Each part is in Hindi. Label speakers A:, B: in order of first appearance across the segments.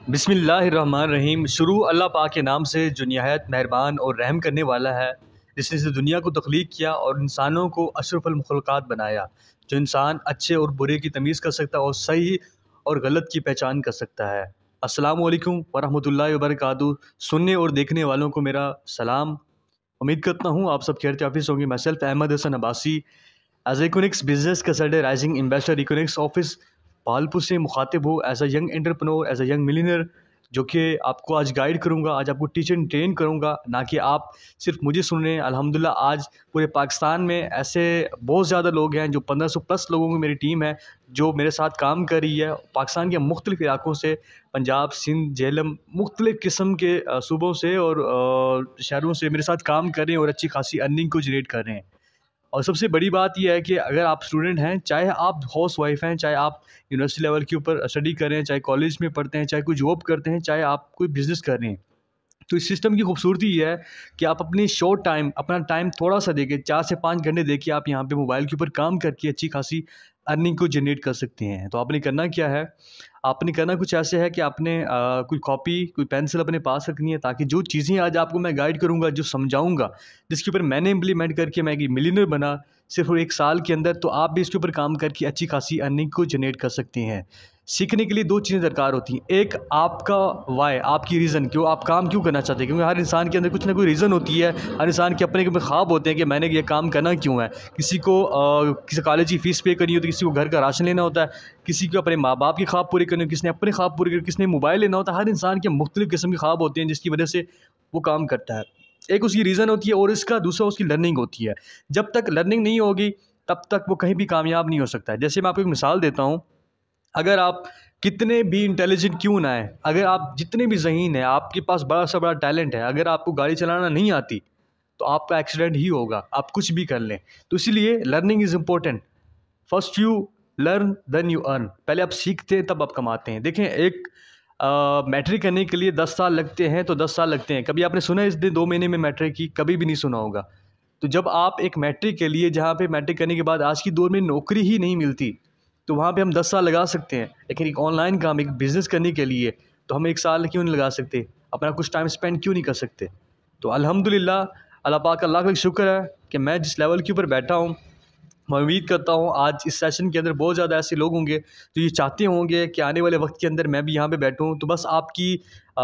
A: बिस्मिल्लाहिर्रहमानिर्रहीम। शुरू अल्लाह पाक के नाम से जो निहायत मेहरबान और रहम करने वाला है, जिसने इस दुनिया को तख्लीक किया और इंसानों को अशरफुल मखलूक़ात बनाया। जो इंसान अच्छे और बुरे की तमीज़ कर सकता है और सही और गलत की पहचान कर सकता है। अस्सलामु अलैकुम वरहमतुल्लाहि वबरकातुहू। सुनने और देखने वालों को मेरा सलाम। उम्मीद करता हूँ आप सब खैर याफिज़ होंगे। मैं self Ahmed Hasan Abbasi as Econix business consultant rising investor Econix office Bahawalpur से मुखातिब हूँ as a young entrepreneur, as a young millionaire, जो कि आपको आज गाइड करूँगा, आज आपको टीच एंड ट्रेन करूँगा, ना कि आप सिर्फ मुझे सुन रहे हैं। अल्हम्दुलिल्लाह आज पूरे पाकिस्तान में ऐसे बहुत ज़्यादा लोग हैं, जो 1500 प्लस लोगों की मेरी टीम है जो मेरे साथ काम कर रही है। पाकिस्तान के मुख्तलिफ़ इलाकों से, पंजाब, सिंध, झेलम, मुख्तलिफ़ किस्म के सूबों से और शहरों से मेरे साथ काम कर रहे हैं और अच्छी खासी अर्निंग को जनरेट कर रहे हैं। और सबसे बड़ी बात यह है कि अगर आप स्टूडेंट हैं, चाहे आप हाउस वाइफ हैं, चाहे आप यूनिवर्सिटी लेवल के ऊपर स्टडी कर रहे हैं, चाहे कॉलेज में पढ़ते हैं, चाहे कोई जॉब करते हैं, चाहे आप कोई बिज़नेस कर रहे हैं, तो इस सिस्टम की खूबसूरती ये है कि आप अपनी शॉर्ट टाइम, अपना टाइम थोड़ा सा देके 4 से 5 घंटे देके आप यहाँ पे मोबाइल के ऊपर काम करके अच्छी खासी अर्निंग को जनरेट कर सकते हैं। तो आपने करना क्या है, आपने करना कुछ ऐसे है कि आपने कोई कॉपी, कोई पेंसिल अपने पास रखनी है, ताकि जो चीज़ें आज आपको मैं गाइड करूँगा, जो समझाऊँगा, जिसके ऊपर मैंने इम्प्लीमेंट करके मैं एक मिलियनर बना सिर्फ 1 साल के अंदर, तो आप भी इसके ऊपर काम करके अच्छी खासी अर्निंग को जनरेट कर सकते हैं। सीखने के लिए 2 चीज़ें दरकार होती हैं। एक आपका वाई, आपकी रीज़न, क्यों आप काम क्यों करना चाहते हैं, क्योंकि हर इंसान के अंदर कुछ ना कोई रीज़न होती है। हर इंसान के अपने ख्वाब होते हैं कि मैंने ये काम करना क्यों है। किसी को किसी कॉलेज की फ़ीस पे करनी होती है, किसी को घर का राशन लेना होता है, किसी को अपने माँ बाप के ख्वाब पूरे करने, किसी ने अपने ख्वाब पूरे करने, किसी ने मोबाइल लेना होता है। हर इंसान के मुख्तलिफ़ किस्म के ख्वाब होते हैं जिसकी वजह से वो काम करता है। एक उसकी रीज़न होती है और इसका दूसरा उसकी लर्निंग होती है। जब तक लर्निंग नहीं होगी तब तक वो कहीं भी कामयाब नहीं हो सकता है। जैसे मैं आपको एक मिसाल देता हूँ, अगर आप कितने भी इंटेलिजेंट क्यों ना हैं, अगर आप जितने भी ज़हीन हैं, आपके पास बड़ा से बड़ा टैलेंट है, अगर आपको गाड़ी चलाना नहीं आती तो आपका एक्सीडेंट ही होगा, आप कुछ भी कर लें। तो इसीलिए learning is important. First you learn then you earn. पहले आप सीखते हैं तब आप कमाते हैं। देखें, एक मैट्रिक करने के लिए 10 साल लगते हैं तो 10 साल लगते हैं। कभी आपने सुना है इस दिन 2 महीने में मैट्रिक की? कभी भी नहीं सुना होगा। तो जब आप एक मैट्रिक के लिए, जहाँ पे मैट्रिक करने के बाद आज की दौर में नौकरी ही नहीं मिलती, तो वहाँ पे हम 10 साल लगा सकते हैं। लेकिन एक ऑनलाइन काम, एक बिज़नेस करने के लिए तो हम 1 साल क्यों नहीं लगा सकते? अपना कुछ टाइम स्पेंड क्यों नहीं कर सकते? तो अल्हम्दुलिल्लाह, अल्लाह पाक का लाख लाख शुक्र है कि मैं जिस लेवल के ऊपर बैठा हूँ, मैं उम्मीद करता हूँ आज इस सेशन के अंदर बहुत ज़्यादा ऐसे लोग होंगे जो ये चाहते होंगे कि आने वाले वक्त के अंदर मैं भी यहाँ पे बैठूँ। तो बस आपकी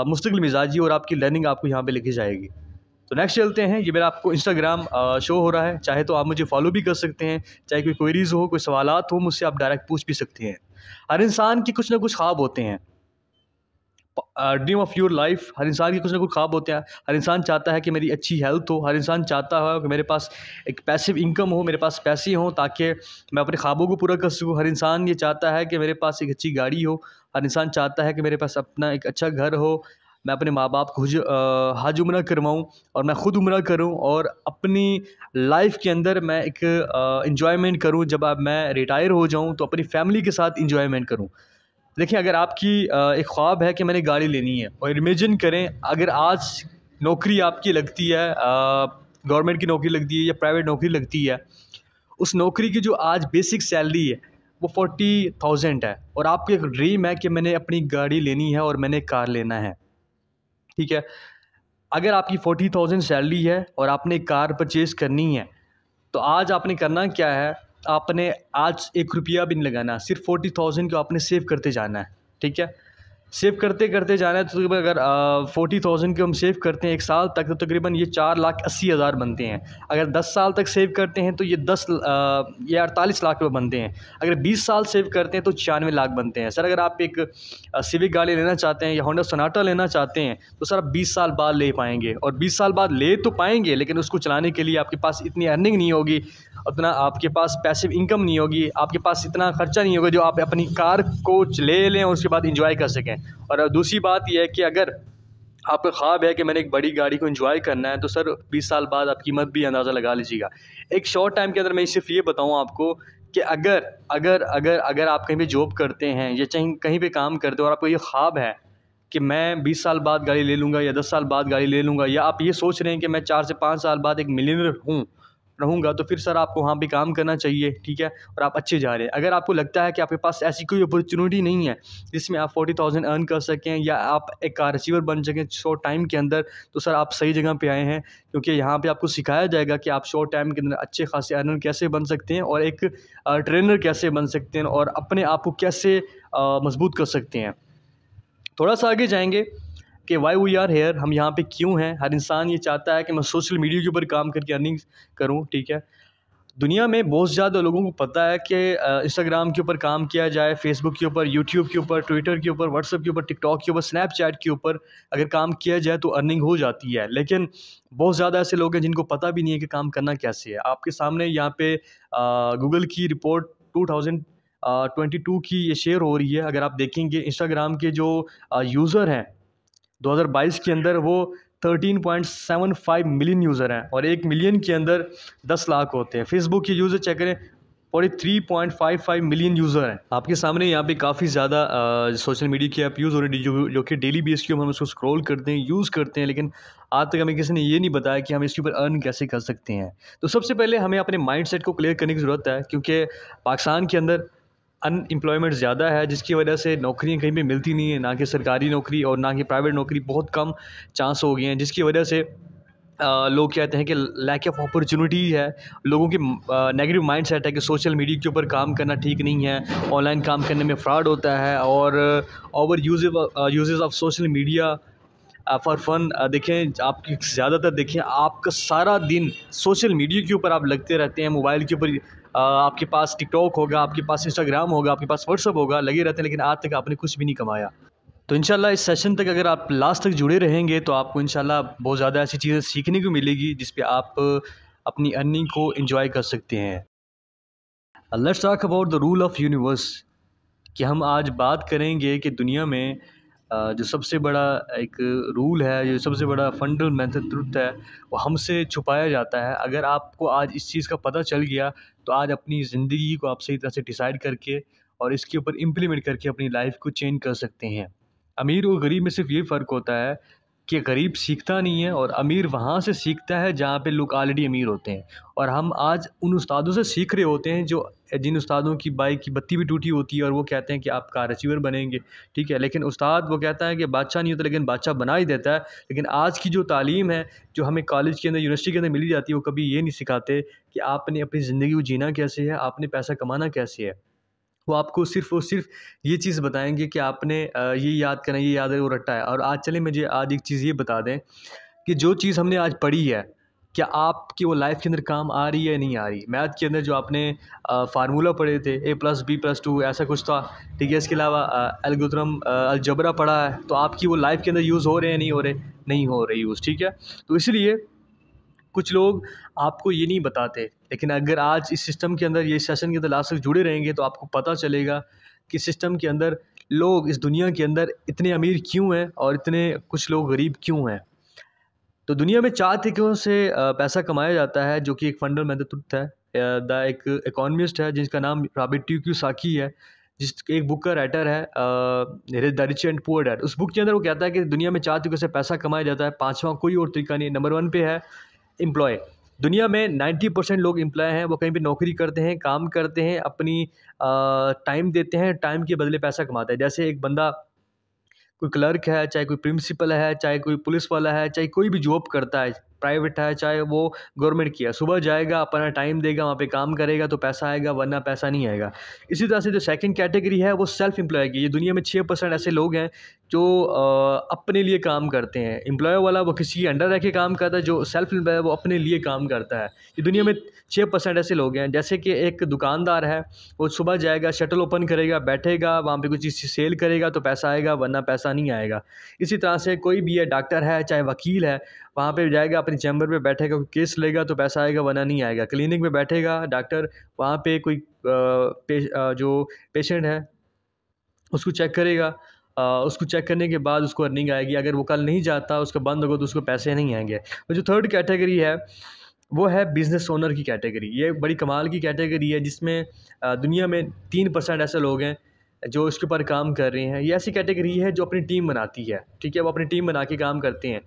A: मुस्तकिल मिजाजी और आपकी लर्निंग आपको यहाँ पे लेके जाएगी। तो नेक्स्ट चलते हैं। ये मेरा आपको इंस्टाग्राम शो हो रहा है, चाहे तो आप मुझे फॉलो भी कर सकते हैं। चाहे कोई क्वेरीज़ हो, कोई सवालात हो, मुझसे आप डायरेक्ट पूछ भी सकते हैं। हर इंसान के कुछ ना कुछ ख्वाब होते हैं। ड्रीम ऑफ योर लाइफ, हर इंसान के कुछ ना कुछ ख्वाब होते हैं। हर इंसान चाहता है कि मेरी अच्छी हेल्थ हो, हर इंसान चाहता है कि मेरे पास एक पैसिव इनकम हो, मेरे पास पैसे हों ताकि मैं अपने ख्वाबों को पूरा कर सकूँ। हर इंसान ये चाहता है कि मेरे पास एक अच्छी गाड़ी हो, हर इंसान चाहता है कि मेरे पास अपना एक अच्छा घर हो, मैं अपने माँ बाप को हज उम्रा करवाऊँ और मैं ख़ुद उम्रा करूँ और अपनी लाइफ के अंदर मैं एक इंजॉयमेंट करूँ। जब अब मैं रिटायर हो जाऊँ तो अपनी फैमिली के साथ इंजॉयमेंट करूँ। देखिए, अगर आपकी एक ख्वाब है कि मैंने गाड़ी लेनी है, और इमेजिन करें अगर आज नौकरी आपकी लगती है, गवर्नमेंट की नौकरी लगती है या प्राइवेट नौकरी लगती है, उस नौकरी की जो आज बेसिक सैलरी है वो 40,000 है, और आपकी एक ड्रीम है कि मैंने अपनी गाड़ी लेनी है और मैंने कार लेना है। ठीक है, अगर आपकी 40,000 सैलरी है और आपने एक कार परचेज़ करनी है, तो आज आपने करना क्या है, आपने आज 1 रुपया भी नहीं लगाना, सिर्फ 40,000 को आपने सेव करते जाना है। ठीक है, सेव करते करते जाना है। तो तकरीबन अगर 40,000 को हम सेव करते हैं 1 साल तक, तो तकरीबन ये 4,80,000 बनते हैं। अगर 10 साल तक सेव करते हैं तो ये 48 लाख रुपये बनते हैं। अगर 20 साल सेव करते हैं तो 96 लाख बनते हैं। सर, अगर आप एक सिविक गाड़ी लेना चाहते हैं या होंडा सोनाटा लेना चाहते हैं तो सर आप 20 साल बाद ले पाएंगे, और 20 साल बाद ले तो पाएंगे लेकिन उसको चलाने के लिए आपके पास इतनी अर्निंग नहीं होगी, उतना आपके पास पैसिव इनकम नहीं होगी, आपके पास इतना खर्चा नहीं होगा जो आप अपनी कार को ले लें और उसके बाद इंजॉय कर सकें। और दूसरी बात यह है कि अगर आपका ख्वाब है कि मैंने एक बड़ी गाड़ी को एंजॉय करना है, तो सर 20 साल बाद आप कीमत भी अंदाज़ा लगा लीजिएगा। एक शॉर्ट टाइम के अंदर मैं सिर्फ ये बताऊँ आपको कि अगर अगर अगर अगर आप कहीं पे जॉब करते हैं या चाहे कहीं पे काम करते हो और आपको ये ख्वाब है कि मैं 20 साल बाद गाड़ी ले लूँगा या 10 साल बाद गाड़ी ले लूँगा, या आप ये सोच रहे हैं कि मैं 4 से 5 साल बाद एक मिलियनर हूँ, रहूँगा तो फिर सर आपको वहाँ पे काम करना चाहिए, ठीक है, और आप अच्छे जा रहे हैं। अगर आपको लगता है कि आपके पास ऐसी कोई अपॉर्चुनिटी नहीं है जिसमें आप 40,000 अर्न कर सकें या आप एक कार अचीवर बन सकें शॉर्ट टाइम के अंदर, तो सर आप सही जगह पे आए हैं, क्योंकि यहाँ पे आपको सिखाया जाएगा कि आप शॉर्ट टाइम के अंदर अच्छे खासे अर्नर कैसे बन सकते हैं और एक ट्रेनर कैसे बन सकते हैं और अपने आप को कैसे मजबूत कर सकते हैं। थोड़ा सा आगे जाएंगे कि वाई वी आर हेयर, हम यहाँ पे क्यों हैं। हर इंसान ये चाहता है कि मैं सोशल मीडिया के ऊपर काम करके अर्निंग करूँ, ठीक है। दुनिया में बहुत ज़्यादा लोगों को पता है कि इंस्टाग्राम के ऊपर काम किया जाए, फेसबुक के ऊपर, यूट्यूब के ऊपर, ट्विटर के ऊपर, व्हाट्सएप के ऊपर, टिकटॉक के ऊपर, स्नैपचैट के ऊपर अगर काम किया जाए तो अर्निंग हो जाती है। लेकिन बहुत ज़्यादा ऐसे लोग हैं जिनको पता भी नहीं है कि काम करना कैसे है। आपके सामने यहाँ पे गूगल की रिपोर्ट 2022 की ये शेयर हो रही है। अगर आप देखेंगे इंस्टाग्राम के जो यूज़र हैं 2022 के अंदर वो 13.75 मिलियन यूज़र हैं और 1 मिलियन के अंदर 10 लाख होते हैं। फेसबुक के यूज़र चेक करें 43.55 मिलियन यूज़र हैं। आपके सामने यहाँ पे काफ़ी ज़्यादा सोशल मीडिया की ऐप यूज़ हो रही है जो कि डेली बेस के ऊपर हम उसको स्क्रॉल करते हैं, यूज़ करते हैं, लेकिन आज तक हमें किसी ने ये नहीं बताया कि हम इसके ऊपर अर्न कैसे कर सकते हैं। तो सबसे पहले हमें अपने माइंडसेट को क्लियर करने की ज़रूरत है, क्योंकि पाकिस्तान के अंदर अनएम्प्लॉयमेंट ज़्यादा है, जिसकी वजह से नौकरियां कहीं पे मिलती नहीं है, ना कि सरकारी नौकरी और ना कि प्राइवेट नौकरी, बहुत कम चांस हो गए हैं, जिसकी वजह से लोग कहते हैं कि लैक ऑफ अपॉर्चुनिटी है। लोगों की नेगेटिव माइंडसेट है कि सोशल मीडिया के ऊपर काम करना ठीक नहीं है, ऑनलाइन काम करने में फ्रॉड होता है और over uses of social media for fun. देखें आप ज़्यादातर देखें आपका सारा दिन सोशल मीडिया के ऊपर आप लगते रहते हैं, मोबाइल के ऊपर आपके पास टिकटॉक होगा, आपके पास इंस्टाग्राम होगा, आपके पास व्हाट्सअप होगा, लगे रहते हैं, लेकिन आज तक आपने कुछ भी नहीं कमाया। तो इंशाल्लाह इस सेशन तक अगर आप लास्ट तक जुड़े रहेंगे तो आपको इंशाल्लाह बहुत ज़्यादा ऐसी चीज़ें सीखने को मिलेगी जिस पे आप अपनी अर्निंग को एंजॉय कर सकते हैं। Let's talk about the rule of universe, कि हम आज बात करेंगे कि दुनिया में जो सबसे बड़ा एक रूल है, जो सबसे बड़ा फंडामेंटल ट्रुथ है, वो हमसे छुपाया जाता है। अगर आपको आज इस चीज़ का पता चल गया तो आज अपनी ज़िंदगी को आप सही तरह से डिसाइड करके और इसके ऊपर इम्प्लीमेंट करके अपनी लाइफ को चेंज कर सकते हैं। अमीर और गरीब में सिर्फ ये फ़र्क होता है कि गरीब सीखता नहीं है और अमीर वहाँ से सीखता है जहाँ पे लोग ऑलरेडी अमीर होते हैं। और हम आज उन उस्तादों से सीख रहे होते हैं जिन उस्तादों की बाइक की बत्ती भी टूटी होती है और वो कहते हैं कि आप कार अचीवर बनेंगे, ठीक है, लेकिन उस्ताद वो कहता है कि बादशाह नहीं होता लेकिन बादशाह बना ही देता है। लेकिन आज की जो तालीम है जो हमें कॉलेज के अंदर, यूनिवर्सिटी के अंदर मिली जाती है, वो कभी ये नहीं सिखाते कि आपने अपनी ज़िंदगी को जीना कैसे है, आपने पैसा कमाना कैसे है। वो आपको सिर्फ़ और सिर्फ ये चीज़ बताएँगे कि आपने ये याद करना है, ये याद है, वो रट्टा है। और आज चलें मुझे आज एक चीज़ ये बता दें कि जो चीज़ हमने आज पढ़ी है, क्या आपकी वो लाइफ़ के अंदर काम आ रही है या नहीं आ रही? मैथ के अंदर जो आपने फ़ार्मूला पढ़े थे a+b+2 ऐसा कुछ था, ठीक है। इसके अलावा एल्गोरिथम अलजेब्रा पढ़ा है, तो आपकी वो लाइफ़ के अंदर यूज़ हो रहे हैं, नहीं हो रहे? नहीं हो रहे यूज़, ठीक है। तो इसलिए कुछ लोग आपको ये नहीं बताते, लेकिन अगर आज इस सिस्टम के अंदर, ये सेशन के अंदर लास्ट तक जुड़े रहेंगे तो आपको पता चलेगा कि सिस्टम के अंदर लोग इस दुनिया के अंदर इतने अमीर क्यों हैं और इतने कुछ लोग गरीब क्यों हैं। तो दुनिया में 4 तरीक़ों से पैसा कमाया जाता है, जो कि एक फंडामेंटल ट्रुथ है। द एक इकोनॉमिस्ट है जिसका नाम रॉबर्ट टी कियोसाकी है, जिस एक बुक का राइटर है the rich and poor dad. उस बुक के अंदर वो कहता है कि दुनिया में 4 तरीक़ों से पैसा कमाया जाता है, 5वां कोई और तरीका नहीं। नंबर 1 पे है एम्प्लॉय। दुनिया में 90% लोग एम्प्लॉय हैं, वो कहीं पे नौकरी करते हैं, काम करते हैं, अपनी टाइम देते हैं, टाइम के बदले पैसा कमाते हैं। जैसे एक बंदा कोई क्लर्क है, चाहे कोई प्रिंसिपल है, चाहे कोई पुलिस वाला है, चाहे कोई भी जॉब करता है, प्राइवेट है चाहे वो गवर्नमेंट की है, सुबह जाएगा, अपना टाइम देगा, वहाँ पे काम करेगा तो पैसा आएगा, वरना पैसा नहीं आएगा। इसी तरह से जो सेकंड कैटेगरी है वो सेल्फ एम्प्लॉय की। ये दुनिया में 6% ऐसे लोग हैं जो अपने लिए काम करते हैं। एम्प्लॉय वाला वो किसी के अंडर रह के काम करता है, जो सेल्फ एम्प्लॉय है वो अपने लिए काम करता है। ये दुनिया में 6% ऐसे लोग हैं। जैसे कि एक दुकानदार है, वो सुबह जाएगा, शटल ओपन करेगा, बैठेगा, वहाँ पे कुछ चीज़ सेल करेगा तो पैसा आएगा, वरना पैसा नहीं आएगा। इसी तरह से कोई भी है, डॉक्टर है, चाहे वकील है, वहाँ पे जाएगा, अपनी चैम्बर पे बैठेगा, कोई केस लेगा तो पैसा आएगा, वरना नहीं आएगा। क्लिनिक में बैठेगा डॉक्टर, वहाँ पे कोई जो पेशेंट है उसको चेक करेगा, उसको चेक करने के बाद उसको अर्निंग आएगी। अगर वो कल नहीं जाता, उसका बंद होगा तो उसको पैसे नहीं आएंगे। तो जो थर्ड कैटेगरी है वो है बिज़नेस ओनर की कैटेगरी। ये बड़ी कमाल की कैटेगरी है, जिसमें दुनिया में 3% ऐसे लोग हैं जो इसके ऊपर काम कर रहे हैं। ये ऐसी कैटेगरी है जो अपनी टीम बनाती है, ठीक है, वो अपनी टीम बना के काम करते हैं।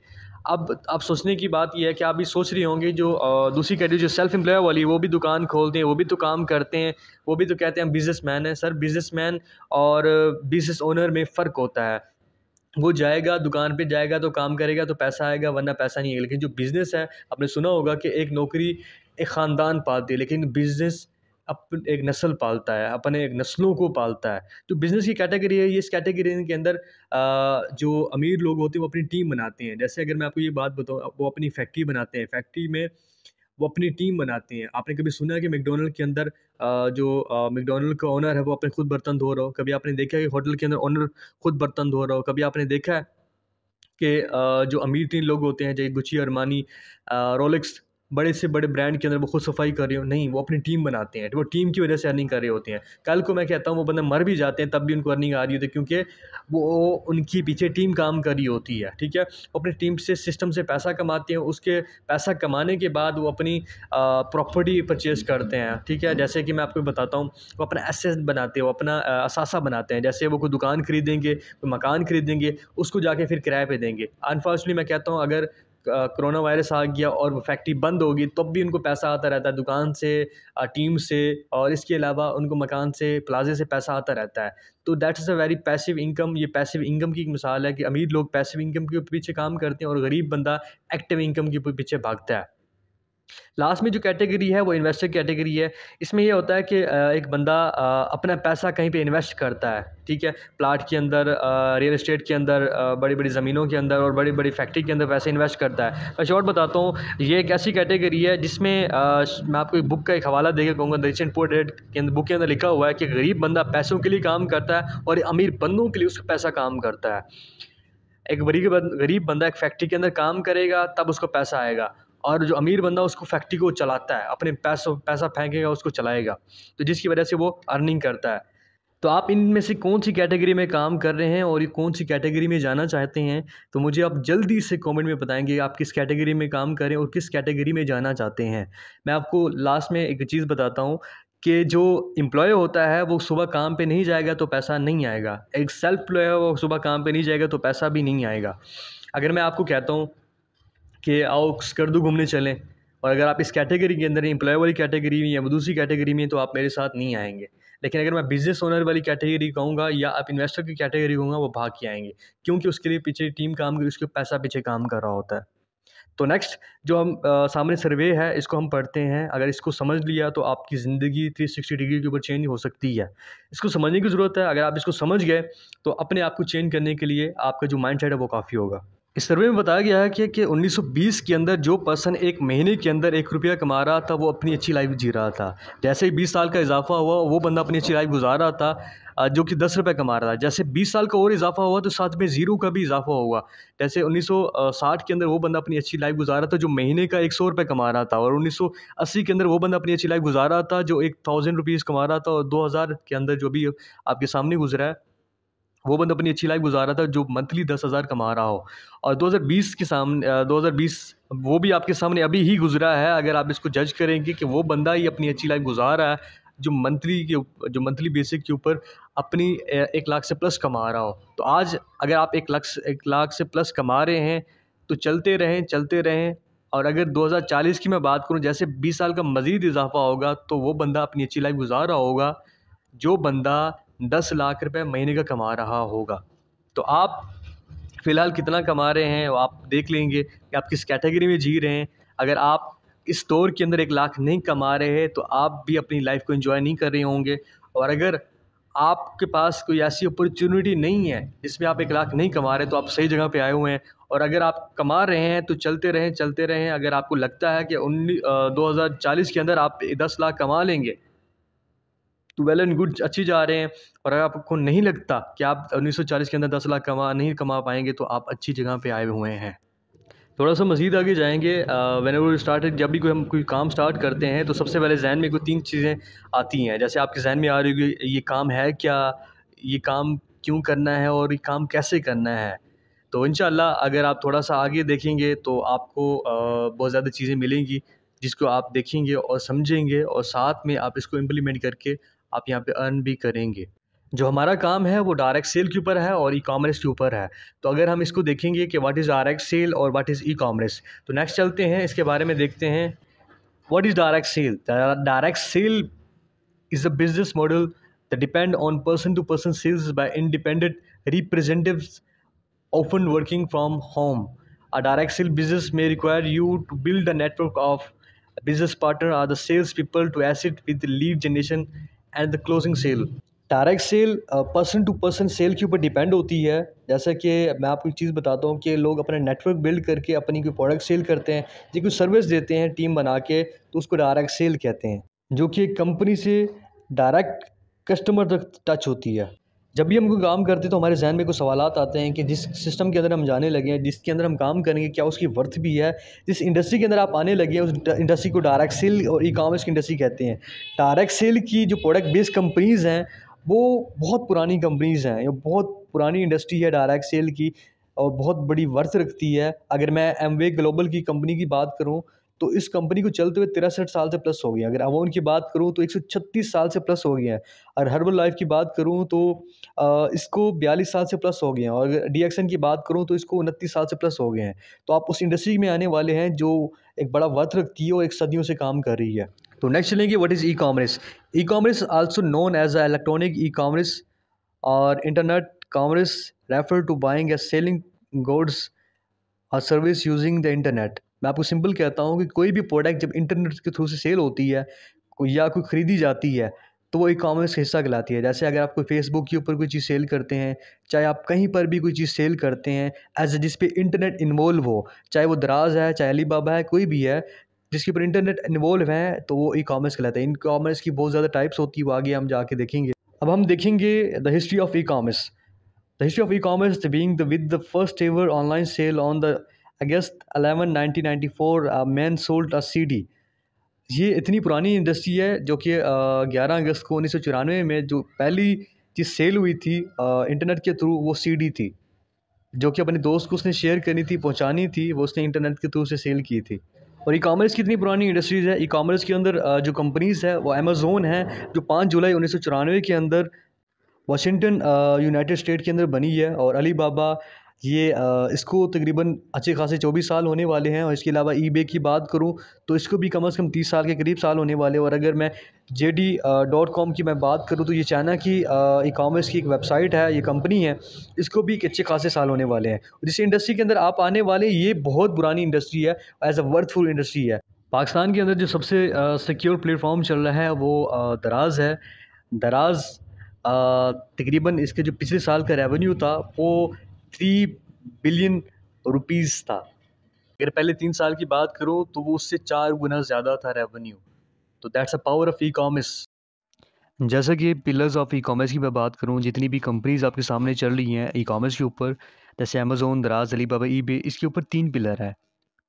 A: अब आप सोचने की बात यह है कि आप भी सोच रहे होंगे जो दूसरी कैटेगरी जो सेल्फ एम्प्लॉय वाली, वो भी दुकान खोलते हैं, वो भी तो काम करते हैं, वो भी तो कहते हैं हम बिजनेसमैन हैं। सर, बिजनेसमैन और बिजनेस ओनर में फ़र्क होता है। वो जाएगा दुकान पे, जाएगा तो काम करेगा तो पैसा आएगा, वरना पैसा नहीं आएगा। लेकिन जो बिज़नेस है, आपने सुना होगा कि एक नौकरी एक ख़ानदान पालती है, लेकिन बिज़नेस एक नस्ल पालता है, अपने एक नस्लों को पालता है। तो बिज़नेस की कैटेगरी है ये, इस कैटेगरी के अंदर जो अमीर लोग होते हैं वो अपनी टीम बनाते हैं। जैसे अगर मैं आपको ये बात बताऊँ, वो अपनी फैक्ट्री बनाते हैं, फैक्ट्री में वो अपनी टीम बनाते हैं। आपने कभी सुना है कि मैकडॉनल्ड के अंदर जो मैकडॉनल्ड का ओनर है वो अपने खुद बर्तन धो रहा हो? कभी आपने देखा है कि होटल के अंदर ओनर खुद बर्तन धो रहा हो? कभी आपने देखा है कि जो अमीर 3 लोग होते हैं, जैसे गुची, अरमानी, रोलेक्स, बड़े से बड़े ब्रांड के अंदर वो खुद सफाई कर रहे हो? नहीं, वो अपनी टीम बनाते हैं। तो वो टीम की वजह से अर्निंग कर रहे होते हैं। कल को मैं कहता हूँ वो बंदे मर भी जाते हैं तब भी उनको अर्निंग आ रही होती है, क्योंकि वो उनकी पीछे टीम काम कर रही होती है। ठीक है? वो अपनी टीम से, सिस्टम से पैसा कमाते हैं। उसके पैसा कमाने के बाद वो अपनी प्रॉपर्टी परचेज़ करते हैं। ठीक है? जैसे कि मैं आपको बताता हूँ, वो अपना एसेट बनाते हैं, वो अपना असासा बनाते हैं। जैसे वो कोई दुकान खरीदेंगे, कोई मकान खरीदेंगे, उसको जाके फिर किराए पे देंगे। अनफॉर्चुनेटली मैं कहता हूँ, अगर कोरोना वायरस आ गया और वो फैक्ट्री बंद होगी, तब भी उनको पैसा आता रहता है दुकान से, टीम से, और इसके अलावा उनको मकान से, प्लाजे से पैसा आता रहता है। तो that is a very passive income. ये पैसिव इनकम की एक मिसाल है कि अमीर लोग पैसिव इनकम के पीछे काम करते हैं और गरीब बंदा एक्टिव इनकम के पीछे भागता है। लास्ट में जो कैटेगरी है वो इन्वेस्टर कैटेगरी है। इसमें ये होता है कि एक बंदा अपना पैसा कहीं पे इन्वेस्ट करता है। ठीक है? प्लाट के अंदर, रियल एस्टेट के अंदर, बड़ी-बड़ी ज़मीनों के अंदर और बड़ी-बड़ी फैक्ट्री के अंदर पैसे इन्वेस्ट करता है। मैं शॉर्ट बताता हूँ, ये एक ऐसी कैटेगरी है जिसमें मैं आपको एक बुक का एक हवाला देके कहूँगा, the rich and poor dad के अंदर, बुक के अंदर लिखा हुआ है कि गरीब बंदा पैसों के लिए काम करता है और अमीर बंदों के लिए उसका पैसा काम करता है। एक गरीब बंदा एक फैक्ट्री के अंदर काम करेगा तब उसको पैसा आएगा, और जो अमीर बंदा उसको फैक्ट्री को चलाता है, अपने पैसा फेंकेगा उसको चलाएगा, तो जिसकी वजह से वो अर्निंग करता है। तो आप इनमें से कौन-सी कैटेगरी में काम कर रहे हैं और ये कौन-सी कैटेगरी में जाना चाहते हैं? तो मुझे आप जल्दी से कमेंट में बताएँगे आप किस कैटेगरी में काम कर रहे हैं और किस कैटेगरी में जाना चाहते हैं। मैं आपको लास्ट में एक चीज़ बताता हूँ कि जो एम्प्लॉयी होता है वो सुबह काम पे नहीं जाएगा तो पैसा नहीं आएगा। एक सेल्फ एम्प्लॉयी है, वो सुबह काम पे नहीं जाएगा तो पैसा भी नहीं आएगा। अगर मैं आपको कहता हूँ कि आओ स्कर्दू घूमने चलें, और अगर आप इस कैटेगरी के अंदर, एम्प्लॉय वाली कैटेगरी में या दूसरी कैटेगरी में, तो आप मेरे साथ नहीं आएँगे। लेकिन अगर मैं बिज़नेस ओनर वाली कैटेगरी कहूँगा या आप इन्वेस्टर की कैटेगरी कहूँगा, वो भाग के आएँगे, क्योंकि उसके लिए पीछे टीम काम कर, उसके पैसा पीछे काम कर रहा होता है। तो नेक्स्ट जो हम सामने सर्वे है, इसको हम पढ़ते हैं। अगर इसको समझ लिया तो आपकी ज़िंदगी 360 डिग्री के ऊपर चेंज हो सकती है। इसको समझने की ज़रूरत है। अगर आप इसको समझ गए तो अपने आप को चेंज करने के लिए आपका जो माइंडसेट है वो काफ़ी होगा। इस सर्वे में बताया गया है कि 1920 के अंदर जो पर्सन एक महीने के अंदर ₹1 कमा रहा था, वो अपनी अच्छी लाइफ जी रहा था। जैसे ही 20 साल का इजाफा हुआ, वो बंदा अपनी अच्छी लाइफ गुजार रहा था, जो कि ₹10 कमा रहा था। जैसे 20 साल का और इजाफा हुआ तो साथ में ज़ीरो का भी इजाफा हुआ। जैसे 1960 के अंदर वो बंदा अपनी अच्छी लाइफ गुजार रहा था जो महीने का ₹100 कमा रहा था, और 1980 के अंदर वो बंदा अपनी अच्छी लाइफ गुजार रहा था जो ₹1000 कमा रहा था, और 2000 के अंदर जो भी आपके सामने गुजरा है, वो बंदा अपनी अच्छी लाइफ गुजार रहा था जो मंथली 10,000 कमा रहा हो। और 2020 के सामने 2020 वो भी आपके सामने अभी ही गुजरा है। अगर आप इसको जज करेंगे कि वो बंदा ही अपनी अच्छी लाइफ गुजार रहा है जो मंथली बेसिक के ऊपर अपनी 1 लाख से प्लस कमा रहा हो। तो आज अगर आप 1 लाख से प्लस कमा रहे हैं तो चलते रहें। और अगर 2040 की मैं बात करूं, जैसे 20 साल का मज़ीद इजाफा होगा तो वो बंदा अपनी अच्छी लाइफ गुजार रहा होगा जो बंदा 10 लाख रुपए महीने का कमा रहा होगा। तो आप फ़िलहाल कितना कमा रहे हैं वो आप देख लेंगे कि आप किस कैटेगरी में जी रहे हैं। अगर आप इस दौर के अंदर 1 लाख नहीं कमा रहे हैं तो आप भी अपनी लाइफ को एंजॉय नहीं कर रहे होंगे। और अगर आपके पास कोई ऐसी अपॉर्चुनिटी नहीं है जिसमें आप 1 लाख नहीं कमा रहे, तो आप सही जगह पे आए हुए हैं। और अगर आप कमा रहे हैं तो चलते रहें। अगर आपको लगता है कि 2040 के अंदर आप 10 लाख कमा लेंगे तो वेल एंड गुड, अच्छी जा रहे हैं। और अगर आपको नहीं लगता कि आप 1940 के अंदर 10 लाख नहीं कमा पाएंगे, तो आप अच्छी जगह पे आए हुए हैं। थोड़ा सा मज़ीद आगे जाएंगे। व्हेनेवर स्टार्टेड, जब भी हम कोई काम स्टार्ट करते हैं तो सबसे पहले जहन में कोई 3 चीज़ें आती हैं। जैसे आपके जहन में आ रही होगी, ये काम है क्या, ये काम क्यों करना है और ये काम कैसे करना है। तो इंशाल्लाह अगर आप थोड़ा सा आगे देखेंगे तो आपको बहुत ज़्यादा चीज़ें मिलेंगी जिसको आप देखेंगे और समझेंगे, और साथ में आप इसको इम्प्लीमेंट करके आप यहाँ पे अर्न भी करेंगे। जो हमारा काम है वो डायरेक्ट सेल के ऊपर है और ई कॉमर्स के ऊपर है। तो अगर हम इसको देखेंगे कि व्हाट इज़ डायरेक्ट सेल और व्हाट इज़ ई कॉमर्स, तो नेक्स्ट चलते हैं इसके बारे में देखते हैं। What is direct sale? Direct sale is a business model that depend on person to person sales by independent representatives often working from home. A direct sale business may require you to build a network of business partner or the sales people to assist with the lead generation and the closing sale. Direct sale person to person sale के ऊपर डिपेंड होती है। जैसा कि मैं आपको एक चीज़ बताता हूँ कि लोग अपना नेटवर्क बिल्ड करके अपनी कोई प्रोडक्ट सेल करते हैं, या कोई सर्विस देते हैं टीम बना के, तो उसको डायरेक्ट सेल कहते हैं, जो कि एक कंपनी से डायरेक्ट कस्टमर तक टच होती है। जब भी हम कोई काम करते हैं तो हमारे जहन में कुछ सवालात आते हैं कि जिस सिस्टम के अंदर हम जाने लगे हैं, जिसके अंदर हम काम करेंगे, क्या उसकी वर्थ भी है। जिस इंडस्ट्री के अंदर आप आने लगे हैं उस इंडस्ट्री को डायरेक्ट सेल और ई कॉमर्स की इंडस्ट्री कहते हैं। डायरेक्ट सेल की जो प्रोडक्ट बेस्ड कंपनीज़ हैं वो बहुत पुरानी कंपनीज़ हैं, ये बहुत पुरानी इंडस्ट्री है डायरेक्ट सेल की, और बहुत बड़ी वर्थ रखती है। अगर मैं एमवे ग्लोबल की कंपनी की बात करूं तो इस कंपनी को चलते हुए 63 साल से प्लस हो गए हैं। अगर अवोन की बात करूं तो 136 साल से प्लस हो गए हैं। और हर्बल लाइफ की बात करूं तो इसको 42 साल से प्लस हो गए हैं। और अगर डीएक्सन की बात करूं तो इसको 29 साल से प्लस हो गए हैं। तो आप उस इंडस्ट्री में आने वाले हैं जो एक बड़ा वर्थ रखती है और एक सदियों से काम कर रही है। तो नेक्स्ट चलेंगे, what is e commerce? E-commerce also known as a electronic e-commerce और internet commerce refer to buying and selling goods और सर्विस यूजिंग द इंटरनेट। मैं आपको सिंपल कहता हूँ कि कोई भी प्रोडक्ट जब इंटरनेट के थ्रू से सेल होती है या कोई ख़रीदी जाती है तो वो ई कॉमर्स का हिस्सा कहलाती है। जैसे अगर आप कोई फेसबुक के ऊपर कोई चीज़ सेल करते हैं, चाहे आप कहीं पर भी कोई चीज़ सेल करते हैं एज जिस पे इंटरनेट इन्वॉल्व हो, चाहे वो दराज है, चाहे अली बाबा है, कोई भी है जिसके ऊपर इंटरनेट इन्वॉल्व है, तो वो ई कॉमर्स कहलाता है। ई कॉमर्स की बहुत ज़्यादा टाइप्स होती है, वो आगे हम जाके देखेंगे। अब हम देखेंगे the history of e commerce. The history of e-commerce being with the first ever online sale on the August 11, 1994, man sold a CD। ये इतनी पुरानी इंडस्ट्री है जो कि 11 अगस्त को 1994 में जो पहली चीज़ सेल हुई थी इंटरनेट के थ्रू, वो सीडी थी, जो कि अपने दोस्त को उसने शेयर करनी थी, पहुंचानी थी, वो उसने इंटरनेट के थ्रू से सेल की थी। और ई कॉमर्स की इतनी पुरानी इंडस्ट्रीज़ है। ई कॉमर्स के अंदर जो कंपनीज़ है वो अमेज़ोन है, जो 5 जुलाई 1994 के अंदर वाशिंगटन यूनाइटेड स्टेट के अंदर बनी है। और अली बाबा ये इसको तकरीबन अच्छे खासे 24 साल होने वाले हैं। और इसके अलावा ईबे की बात करूं तो इसको भी कम से कम 30 साल के करीब साल होने वाले हैं। और अगर मैं JD.com की मैं बात करूं तो ये चाइना की ई कॉमर्स की एक वेबसाइट है, ये कंपनी है, इसको भी अच्छे खासे साल होने वाले हैं। जिस इंडस्ट्री के अंदर आप आने वाले, ये बहुत पुरानी इंडस्ट्री है, एज अ वर्थफुल इंडस्ट्री है। पाकिस्तान के अंदर जो सबसे सिक्योर प्लेटफॉर्म चल रहा है वो दराज है। दराज तकरीबन इसके जो पिछले साल का रेवेन्यू था वो 3 बिलियन रुपीज़ था। अगर पहले 3 साल की बात करूँ तो वो उससे 4 गुना ज़्यादा था रेवेन्यू। तो that's a power of e commerce. जैसा कि पिलर्स ऑफ ई कॉमर्स की मैं बात करूँ, जितनी भी कंपनीज आपके सामने चल रही हैं ई कॉमर्स के ऊपर, जैसे अमेज़ोन, दराज, अलीबाबा, ईबे, इसके ऊपर 3 पिलर है।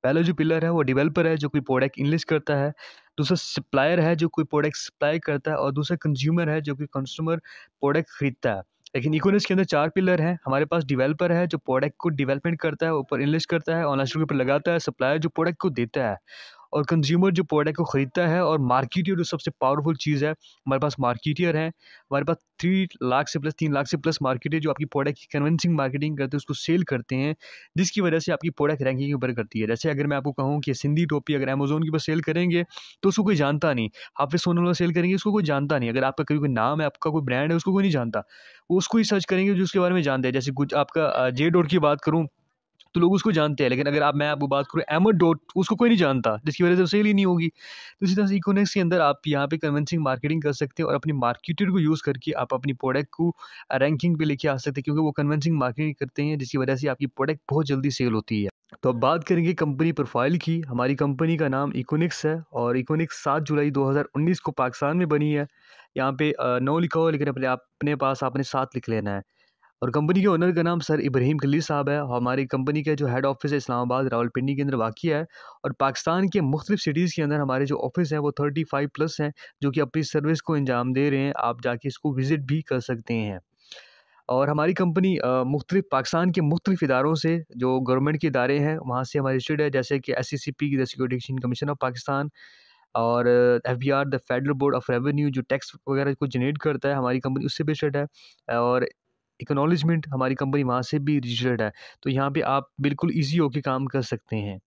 A: पहला जो पिलर है वो डेवलपर है, जो कोई प्रोडक्ट इनलिस्ट करता है। दूसरा सप्लायर है, जो कोई प्रोडक्ट सप्लाई करता है। और दूसरा कंज्यूमर है, जो कि कंज्यूमर प्रोडक्ट खरीदता है। लेकिन इकोनॉमिक्स के अंदर 4 पिलर हैं। हमारे पास डेवलपर है, जो प्रोडक्ट को डेवलपमेंट करता है, ऊपर इनलिस्ट करता है, ऑनलाइन स्टोर पर लगाता है। सप्लायर जो प्रोडक्ट को देता है, और कंज्यूमर जो प्रोडक्ट को ख़रीदता है। और मार्केटियर जो सबसे पावरफुल चीज़ है, हमारे पास मार्केटियर हैं। हमारे पास 3 लाख से प्लस मार्केटियर जो आपकी प्रोडक्ट की कन्विंसिंग मार्केटिंग करते हैं, उसको सेल करते हैं, जिसकी वजह से आपकी प्रोडक्ट रैंकिंग के ऊपर करती है। जैसे अगर मैं आपको कहूँ कि सिंधी टोपी अगर अमेज़ोन के ऊपर सेल करेंगे तो उसको कोई जानता नहीं। हाफिज़ सोनल सेल करेंगे, उसको कोई जानता नहीं। अगर आपका कोई नाम है, आपका कोई ब्रांड है, उसको कोई नहीं जानता। वो उसको ही सर्च करेंगे जो उसके बारे में जानते हैं। जैसे कुछ आपका जे डॉट की बात करूँ तो लोग उसको जानते हैं। लेकिन अगर मैं आपको बात करूँ अहमद डॉट, उसको कोई नहीं जानता, जिसकी वजह से सेल ही नहीं होगी। तो इसी तरह से इकोनॉमिक्स के अंदर आप यहाँ पे कन्विंसिंग मार्केटिंग कर सकते हैं और अपनी मार्केटर को यूज़ करके आप अपनी प्रोडक्ट को रैंकिंग पे लेके आ सकते हैं, क्योंकि वो कन्विंसिंग मार्केटिंग करते हैं, जिसकी वजह से आपकी प्रोडक्ट बहुत जल्दी सेल होती है। तो अब बात करेंगे कंपनी प्रोफाइल की। हमारी कंपनी का नाम इकोनिक्स है और इकोनिक्स 7 जुलाई 2019 को पाकिस्तान में बनी है। यहाँ पे 9 लिखा हो, लेकिन अपने पास आपने 7 लिख लेना है। और कंपनी के ओनर का नाम सर इब्राहिम खलील साहब है। हमारी कंपनी का जो हेड ऑफिस है इस्लामाबाद रावलपिंडी के अंदर वाक़िया है। और पाकिस्तान के मुख्तलिफ सिटीज़ के अंदर हमारे जो ऑफिस हैं वो 35 प्लस हैं, जो कि अपनी सर्विस को अंजाम दे रहे हैं। आप जाके इसको विज़िट भी कर सकते हैं। और हमारी कंपनी मुख्तलिफ पाकिस्तान के मुख्तलिफ इदारों से, जो गवर्नमेंट के इदारे हैं, वहाँ से हमारी रजिस्टर्ड है, जैसे कि SCCP की, the security exchange commission of Pakistan, और FBR the federal board of revenue जो टैक्स वगैरह को जनरेट करता है, हमारी कंपनी उससे भी रजिस्टर्ड है। और एक्नॉलेजमेंट हमारी कंपनी वहाँ से भी रजिस्टर्ड है। तो यहाँ पे आप बिल्कुल ईजी होके काम कर सकते हैं।